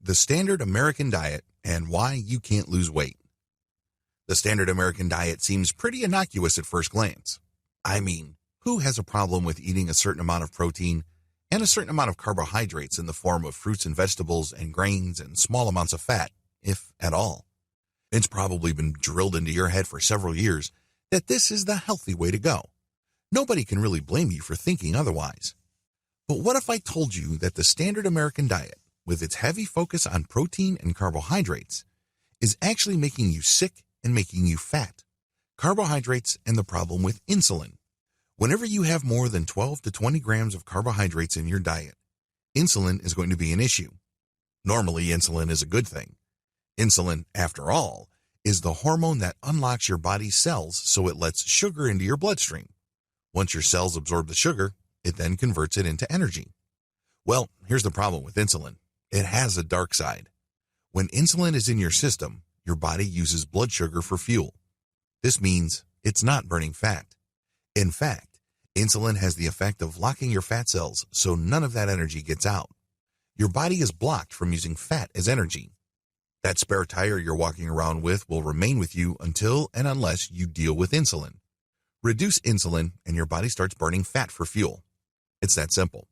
The standard American diet and why you can't lose weight. The standard American diet seems pretty innocuous at first glance. I mean, who has a problem with eating a certain amount of protein and a certain amount of carbohydrates in the form of fruits and vegetables and grains and small amounts of fat, if at all? It's probably been drilled into your head for several years that this is the healthy way to go. Nobody can really blame you for thinking otherwise. But what if I told you that the standard American diet, with its heavy focus on protein and carbohydrates, is actually making you sick and making you fat? Carbohydrates and the problem with insulin. Whenever you have more than 12 to 20 grams of carbohydrates in your diet, insulin is going to be an issue. Normally, insulin is a good thing. Insulin, after all, is the hormone that unlocks your body's cells so it lets sugar into your bloodstream. Once your cells absorb the sugar, it then converts it into energy. Well, here's the problem with insulin. It has a dark side. When insulin is in your system, your body uses blood sugar for fuel. This means it's not burning fat. In fact, insulin has the effect of locking your fat cells so none of that energy gets out. Your body is blocked from using fat as energy. That spare tire you're walking around with will remain with you until and unless you deal with insulin. Reduce insulin and your body starts burning fat for fuel. It's that simple.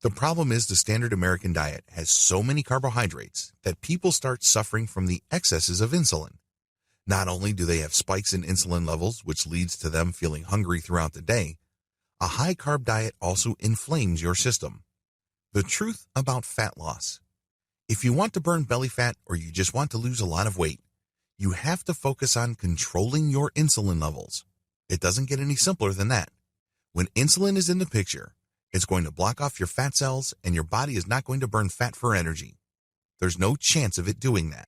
The problem is the standard American diet has so many carbohydrates that people start suffering from the excesses of insulin. Not only do they have spikes in insulin levels, which leads to them feeling hungry throughout the day, a high-carb diet also inflames your system. The truth about fat loss. If you want to burn belly fat or you just want to lose a lot of weight, you have to focus on controlling your insulin levels. It doesn't get any simpler than that. When insulin is in the picture, it's going to block off your fat cells and your body is not going to burn fat for energy. There's no chance of it doing that.